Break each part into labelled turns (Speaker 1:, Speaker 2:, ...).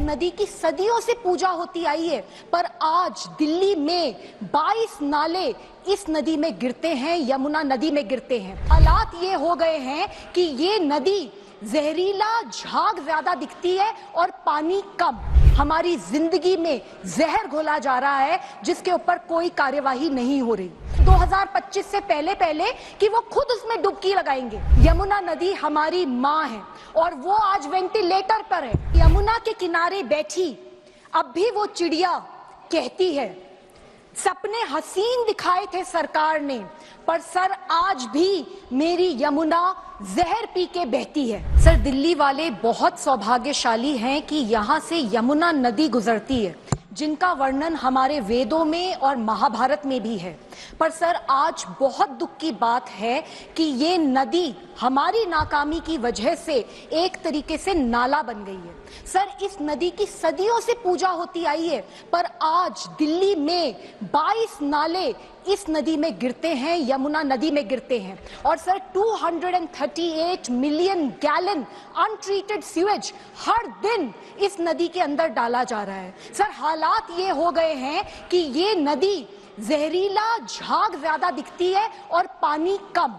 Speaker 1: नदी की सदियों से पूजा होती आई है, पर आज दिल्ली में 22 नाले इस नदी में गिरते हैं, यमुना नदी में गिरते हैं। हालात ये हो गए हैं कि ये नदी जहरीला, झाग ज्यादा दिखती है और पानी कम। हमारी जिंदगी में जहर घोला जा रहा है जिसके ऊपर कोई कार्यवाही नहीं हो रही। 2025 से पहले कि वो खुद उसमें डुबकी लगाएंगे। यमुना नदी हमारी माँ है और वो आज वेंटिलेटर पर है। यमुना के किनारे बैठी अब भी वो चिड़िया कहती है, सपने हसीन दिखाए थे सरकार ने, पर सर आज भी मेरी यमुना जहर पी के बहती है। सर, दिल्ली वाले बहुत सौभाग्यशाली हैं कि यहाँ से यमुना नदी गुजरती है, जिनका वर्णन हमारे वेदों में और महाभारत में भी है। पर सर, आज बहुत दुख की बात है कि ये नदी हमारी नाकामी की वजह से एक तरीके से नाला बन गई है। सर, इस नदी की सदियों से पूजा होती आई है, पर आज दिल्ली में 22 नाले इस नदी में गिरते हैं, यमुना नदी में गिरते हैं। और sir, 238 million gallon untreated sewage हर दिन इस नदी के अंदर डाला जा रहा है। सर, हालात ये हो गए हैं कि ये नदी जहरीला, झाग ज्यादा दिखती है और पानी कम।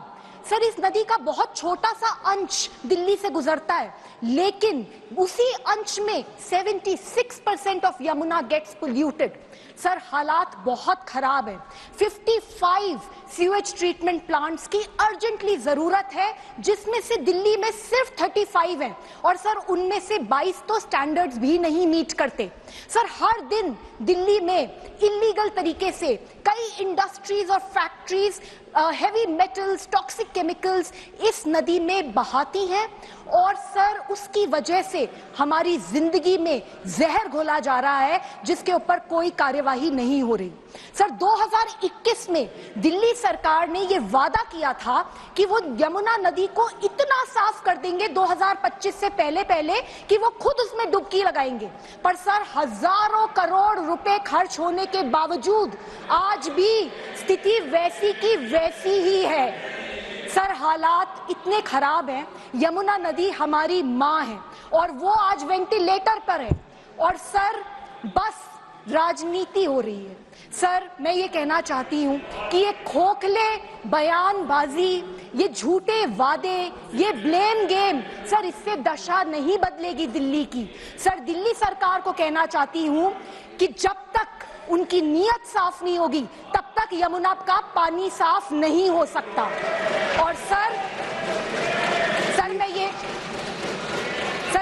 Speaker 1: सर, इस नदी का बहुत छोटा सा अंश दिल्ली से गुजरता है, लेकिन उसी अंश में 76% of Yamuna gets polluted. Sir, हालात बहुत खराब है। 55 सीवेज ट्रीटमेंट प्लांट्स की अर्जेंटली जरूरत है, जिसमें से दिल्ली में सिर्फ 35 हैं और सर उनमें से 22 तो स्टैंडर्ड्स भी नहीं मीट करते। सर, हर दिन दिल्ली में इलीगल तरीके से कई इंडस्ट्रीज और factories heavy metals, toxic chemicals इस नदी में बहाती हैं और सर उसकी वजह से हमारी जिंदगी में जहर घोला जा रहा है जिसके ऊपर कोई कार्यवाही नहीं हो रही। सर, 2021 में दिल्ली सरकार ने ये वादा किया था कि वो यमुना नदी को इतना साफ कर देंगे 2025 से पहले कि वो खुद उसमें डुबकी लगाएंगे। पर सर, हजारों करोड़ रुपए खर्च होने के बावजूद आज भी स्थिति वैसी की वैसी ही है। सर, हालात इतने खराब हैं। यमुना नदी हमारी माँ है और वो आज वेंटिलेटर पर है और सर बस राजनीति हो रही है। सर, मैं ये कहना चाहती हूँ कि ये खोखले बयानबाजी, ये झूठे वादे, ये ब्लेम गेम, सर इससे दशा नहीं बदलेगी दिल्ली की। सर, दिल्ली सरकार को कहना चाहती हूँ कि जब तक उनकी नीयत साफ नहीं होगी तब तक यमुना का पानी साफ नहीं हो सकता। और सर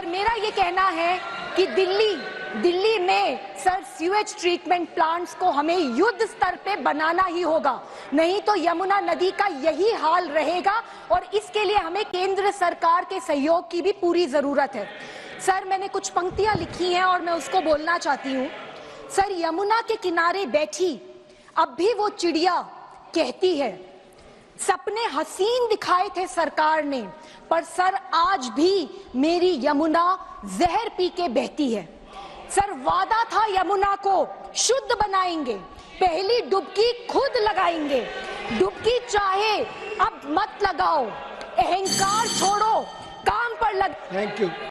Speaker 1: मेरा ये कहना है कि दिल्ली में सर सीवेज ट्रीटमेंट प्लांट्स को हमें युद्ध स्तर पे बनाना ही होगा, नहीं तो यमुना नदी का यही हाल रहेगा और इसके लिए हमें केंद्र सरकार के सहयोग की भी पूरी जरूरत है। सर, मैंने कुछ पंक्तियां लिखी हैं और मैं उसको बोलना चाहती हूँ। सर, यमुना के किनारे बैठी अब भी वो चिड़िया कहती है, सपने हसीन दिखाए थे सरकार ने, पर सर आज भी मेरी यमुना जहर पी के बहती है। सर, वादा था यमुना को शुद्ध बनाएंगे, पहली डुबकी खुद लगाएंगे। डुबकी चाहे अब मत लगाओ, अहंकार छोड़ो, काम पर लग।
Speaker 2: Thank you.